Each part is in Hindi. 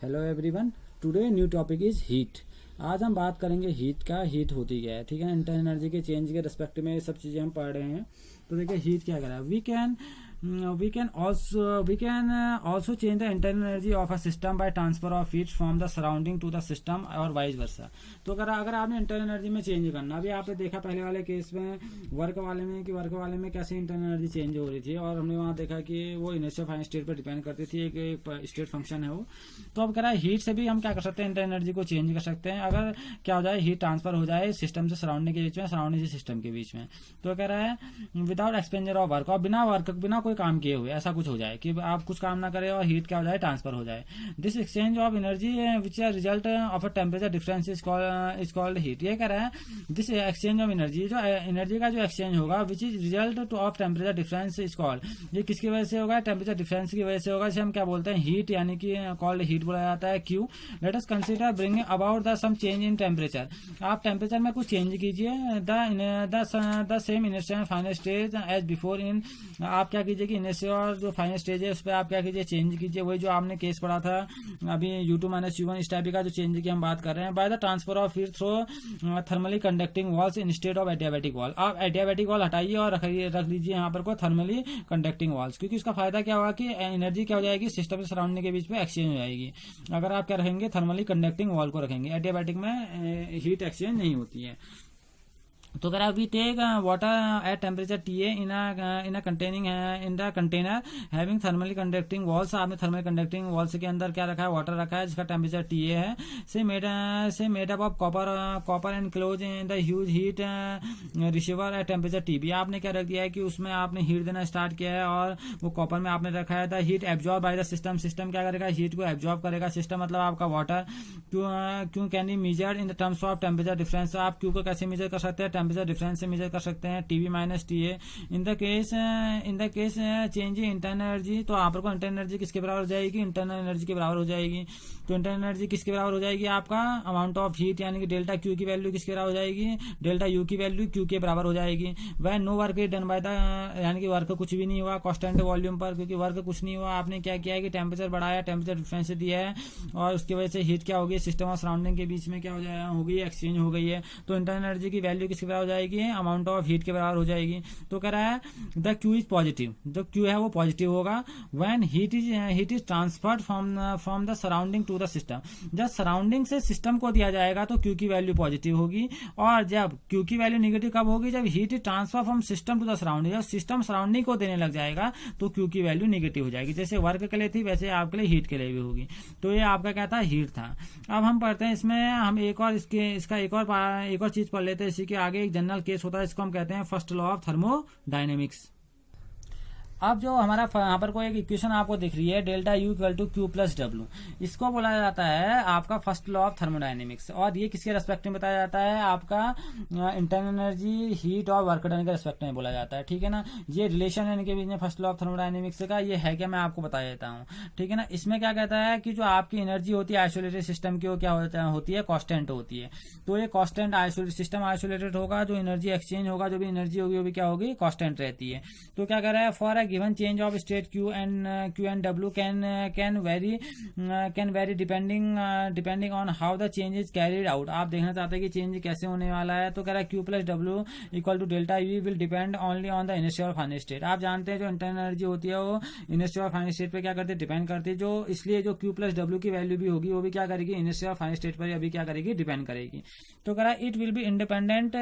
Hello everyone, today new topic is heat. आज हम बात करेंगे हीट का। हीट होती क्या है, ठीक है। इंटरनल एनर्जी के चेंज के रिस्पेक्ट में ये सब चीज़ें हम पढ़ रहे हैं। तो देखिए हीट क्या कर रहा है। We can also change the internal energy of a system by transfer of heat from the surrounding to the system और वाइस वर्सा। तो अगर आपने इंटरनल एनर्जी में चेंज करना, अभी आपने देखा पहले वाले केस में वर्क वाले में कैसे इंटरनल एनर्जी चेंज हो रही थी, और हमने वहाँ देखा कि वो इनर्शिया फाइनल स्टेट पर डिपेंड करती थी। एक स्टेट फंक्शन है वो। तो अब कह रहा है हीट से भी हम क्या कर सकते हैं, इंटरनल एनर्जी को चेंज कर सकते हैं। अगर क्या हो जाए, हीट ट्रांसफर हो जाए सिस्टम से सराउंडिंग के बीच में, सराउंडिंग से सिस्टम के बीच में। तो कह रहा है विदाउट एक्सपेंजर ऑफ वर्क, और बिना कोई काम किए हुए ऐसा कुछ हो जाए कि आप कुछ काम ना करें और हीट क्या हो जाए, ट्रांसफर हो जाए। This exchange of energy which are result of a temperature difference is called heat. ये कह रहा है दिस एक्सचेंज ऑफ एनर्जी, जो एनर्जी का जो एक्सचेंज होगा which is result of temperature difference is called. ये किसकी वजह से होगा, टेम्परेचर डिफरेंस की वजह से होगा, जिसे हम क्या बोलते हैं, हीट, यानी कि कॉल्ड हीट बोला जाता है। क्यों? Let us consider bringing about the some change in temperature. आप टेम्परेचर में कुछ चेंज कीजिए, the same initial final stage as before in. आप क्या कीजिए कि इनिशियल और जो फाइनल स्टेज है उस पर आप क्या कीजिए, चेंज कीजिए। वही जो आपने केस पढ़ा था अभी U2-U1 इस टाइप का जो चेंज की हम बात कर रहे हैं। By the transfer of heat through thermally conducting walls instead of adiabatic wall. आप एडियाबैटिक वॉल हटाइए और रख लीजिए यहाँ पर को थर्मली कंडक्टिंग वॉल्स, क्योंकि इसका फायदा क्या होगा कि एनर्जी क्या हो जाएगी, सिस्टम से सराउंडिंग के बीच में एक्सचेंज हो जाएगी। अगर आप क्या रखेंगे, थर्मली कंडक्टिंग वॉल को रखेंगे। एडियाबैटिक में हीट एक्सचेंज नहीं होती है। तो अगर we take water at temperature TA in the container having thermally conducting walls. आपने थर्मली कंडक्टिंग वॉल्स के अंदर क्या रखा है, वाटर रखा है जिसका टेम्परेचर TA है। से made up of copper and close in the huge heat receiver at temperature TB। आपने क्या रख दिया है कि उसमें आपने हीट देना स्टार्ट किया है और वो कॉपर में आपने रखा है। The heat absorb by the system. System क्या करेगा, हीट को एब्जॉर्ब करेगा। सिस्टम मतलब आपका वाटर। क्यों can be measured in the terms of temperature difference. आप क्यू को कैसे मेजर कर सकते हैं, टेम्परेचर डिफरेंस से मेजर कर सकते हैं, TB minus TA। In the case change internal energy, तो आप को इंटरनल एनर्जी किसके बराबर हो जाएगी, इंटरनल एनर्जी के बराबर हो जाएगी। तो इंटरनल एनर्जी किसके बराबर हो जाएगी, आपका अमाउंट ऑफ हीट, यानी कि डेल्टा Q की वैल्यू किसके बराबर हो जाएगी, डेल्टा U की वैल्यू Q के बराबर हो जाएगी। वह no work is done by the, यानी कि वर्क कुछ भी नहीं हुआ कांस्टेंट वॉल्यूम पर, क्योंकि वर्क कुछ नहीं हुआ। आपने क्या किया है कि टेम्परेचर बढ़ाया, टेम्परेचर डिफरेंस दिया है, और उसकी वजह से हीट क्या होगी, सिस्टम और सराउंडिंग के बीच में क्या हो जाएगा, होगी एक्सचेंज हो गई है। तो इंटरनल एनर्जी की वैल्यू किसके बराबर हो जाएगी, अमाउंट ऑफ हीट के बराबर हो जाएगी। तो कह रहा है द Q इज पॉजिटिव, जो Q है वो पॉजिटिव होगा when heat is transferred from the surrounding to the system. जब सराउंडिंग से सिस्टम को दिया जाएगा तो Q की वैल्यू पॉजिटिव होगी, और जब Q की वैल्यू निगेटिव कब होगी, जब heat is transfer from system to the surrounding. जब सिस्टम सराउंडिंग को देने लग जाएगा तो Q की वैल्यू निगेटिव हो जाएगी। जैसे वर्क के लिए थी वैसे आपके लिए हीट के लिए भी होगी। तो ये आपका क्या था, हीट था। अब हम पढ़ते हैं इसमें, हम इसका एक और चीज पढ़ लेते हैं। इसी के आगे एक जनरल केस होता है, इसको हम कहते हैं फर्स्ट लॉ ऑफ थर्मोडायनेमिक्स। अब जो हमारा यहाँ पर कोई एक इक्वेशन आपको दिख रही है, delta U equal to Q plus W, इसको बोला जाता है आपका फर्स्ट लॉ ऑफ थर्मोडायनेमिक्स। और ये किसके रेस्पेक्ट में बताया जाता है, आपका इंटरनल एनर्जी, हीट और वर्क डन के रेस्पेक्ट में बोला जाता है, ठीक है ना। ये रिलेशन है इनके बीच में फर्स्ट लॉ ऑफ थर्मोडायनेमिक्स का, ये है क्या, मैं आपको बता देता हूँ, ठीक है ना। इसमें क्या कहता है कि जो आपकी एनर्जी होती है आइसोलेटेड सिस्टम की, वो क्या होती है, कांस्टेंट होती है। तो ये कांस्टेंट आइसोलेटेड सिस्टम आइसोलेटेड होगा, जो एनर्जी एक्सचेंज होगा, जो भी एनर्जी होगी वो भी क्या होगी, कांस्टेंट रहती है। तो क्या कह रहा है, for a given change of state Q and W can vary depending on how the change is carried out। आप देखना चाहते हैं कि चेंज कैसे होने वाला है। तो कह रहा है Q plus W equal to delta U will depend only on the initial और फाइनल स्टेट। आप जानते हैं जो इंटरनल एनर्जी होती है वो इनिशियल और फाइनल स्टेट पे क्या करती है, डिपेंड करती है। जो इसलिए जो Q प्लस W की वैल्यू भी होगी वो भी क्या करेगी, इनिशियल और फाइनल स्टेट पर अभी क्या करेगी, डिपेंड करेगी। तो कह रहा है it will be independent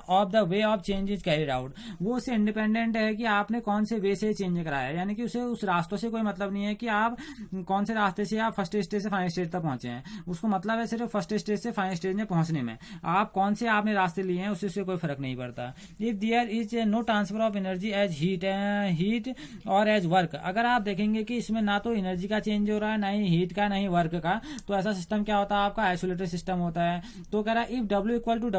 of the way of change is carried out. वो उससे इंडिपेंडेंट है कि आपने कौन से वे से चेंज कराया है, यानी कि उसे उस रास्तों से कोई मतलब नहीं है कि आप कौन से रास्ते से आप फर्स्ट स्टेज से फाइनल स्टेज तक पहुंचे हैं। उसको मतलब है सिर्फ फर्स्ट स्टेज से फाइनल स्टेज में पहुंचने में आप कौन से आपने रास्ते लिए हैं उससे कोई फर्क नहीं पड़ता। If there is no transfer of energy as heat और एज वर्क। अगर आप देखेंगे कि इसमें ना तो एनर्जी का चेंज हो रहा है, ना ही हीट का, ना ही वर्क का, तो ऐसा सिस्टम क्या होता है, आपका आइसोलेटेड सिस्टम होता है। तो कह रहा है if W equal to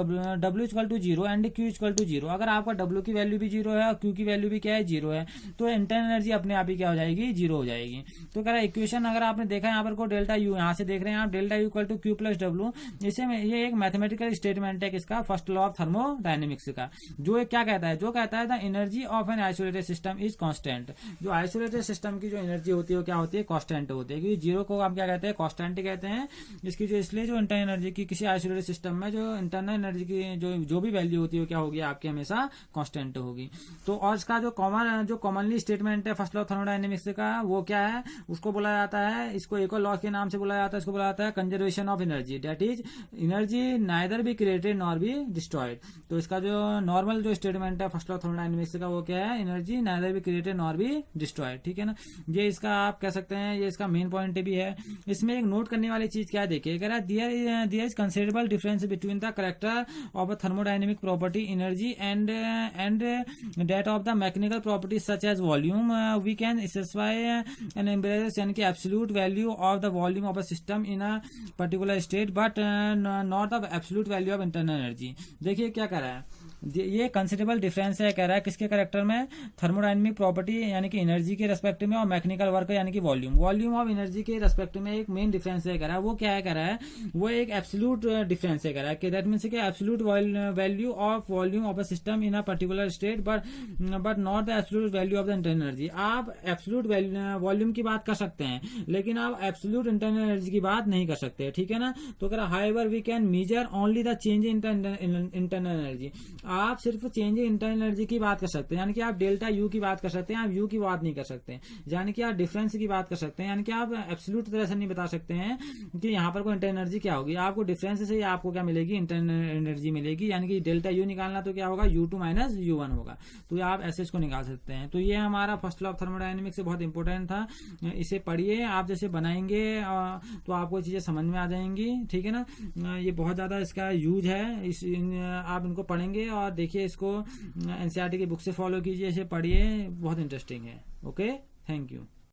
0 and Q equal to 0। अगर आपका W की वैल्यू भी 0 है और Q की वैल्यू भी क्या है, 0 है, तो इंटरनल एनर्जी अपने आप ही क्या हो जाएगी, जीरो हो जाएगी। तो कह रहा है इक्वेशन अगर आपने देखा यहाँ पर को डेल्टा यू, यहाँ से देख रहे हैं आप delta U equal to Q plus W, इसे ये एक मैथमेटिकल स्टेटमेंट है किसका, फर्स्ट लॉ ऑफ थर्मोडायनेमिक्स का, जो एक क्या कहता है, जो कहता है the energy of an isolated system is constant. जो आइसोलेटेड सिस्टम की जो एनर्जी होती है वो क्या होती है, कांस्टेंट होती है, क्योंकि जीरो को आप क्या कहते हैं, कांस्टेंट कहते हैं। इसकी जो इसलिए जो इंटरनल एनर्जी की किसी आइसोलेटेड सिस्टम में जो इंटरनल एनर्जी की जो भी वैल्यू होती है वो क्या होगी, आपकी हमेशा कांस्टेंट होगी। तो और इसका जो कॉमनली स्टेटमेंट है फर्स्ट लॉ ऑफ थर्मोडायनेमिक्स का, वो क्या है, उसको बोला जाता है, इसको एक और लॉ के नाम से बोला जाता है, इसको बोला जाता है conservation of energy, that is energy neither be created nor be destroyed. तो इसका जो नॉर्मल जो स्टेटमेंट है फर्स्ट लॉ ऑफ थर्मोडायनेमिक्स का, वो क्या है, energy neither be created nor be destroyed, ठीक है ना। ये इसका आप कह सकते हैं, ये इसका मेन पॉइंट भी है। इसमें एक नोट करने वाली चीज क्या है, देखिए कह रहा है there is considerable difference between the character of a thermodynamic property energy and that of the mechanical properties such as volume. We can specify an average यानी कि absolute value of the volume of a system in a particular state but not the absolute value of internal energy. देखिए क्या कह रहा है, ये कंसिडरेबल डिफरेंस है, कह रहा है किसके कैरेक्टर में, थर्मोडायनेमिक प्रॉपर्टी यानी कि एनर्जी के रेस्पेक्ट में, और मैकेनिकल वर्क यानी कि वॉल्यूम ऑफ एनर्जी के रेस्पेक्ट में एक मेन डिफरेंस है, कह रहा है वो क्या है, कह रहा है वो एक एब्सोल्यूट डिफरेंस है, कह रहा है कि दैट मींस कि absolute value of volume of a system in a particular state but not the absolute value of the internal energy. आप एब्सोल्यूट वॉल्यूम की बात कर सकते हैं, लेकिन आप एब्सोल्यूट इंटरनल एनर्जी की बात नहीं कर सकते, ठीक है ना। तो कह रहा है however we can measure only the change in internal energy. आप सिर्फ चेंज इन इंटरनल एनर्जी की बात कर सकते हैं, यानी कि आप डेल्टा यू की बात कर सकते हैं, आप यू की बात नहीं कर सकते, यानी कि आप डिफरेंस की बात कर सकते हैं, यानी कि आप एब्सोल्यूट तरह से नहीं बता सकते हैं कि यहाँ पर कोई इंटरनल एनर्जी क्या होगी। आपको डिफरेंस से ही आपको क्या मिलेगी, इंटरनल एनर्जी मिलेगी, यानी कि डेल्टा यू निकालना तो क्या होगा, U2 माइनस U1 होगा। तो आप ऐसे इसको निकाल सकते हैं। तो ये हमारा फर्स्ट लॉ ऑफ थर्मोडायनेमिक्स से बहुत इंपॉर्टेंट था, इसे पढ़िए, आप जैसे बनाएंगे तो आपको चीजें समझ में आ जाएंगी, ठीक है ना। ये बहुत ज्यादा इसका यूज है, आप इनको पढ़ेंगे और देखिए इसको एनसीईआरटी की बुक से फॉलो कीजिए, इसे पढ़िए, बहुत इंटरेस्टिंग है। Okay, thank you.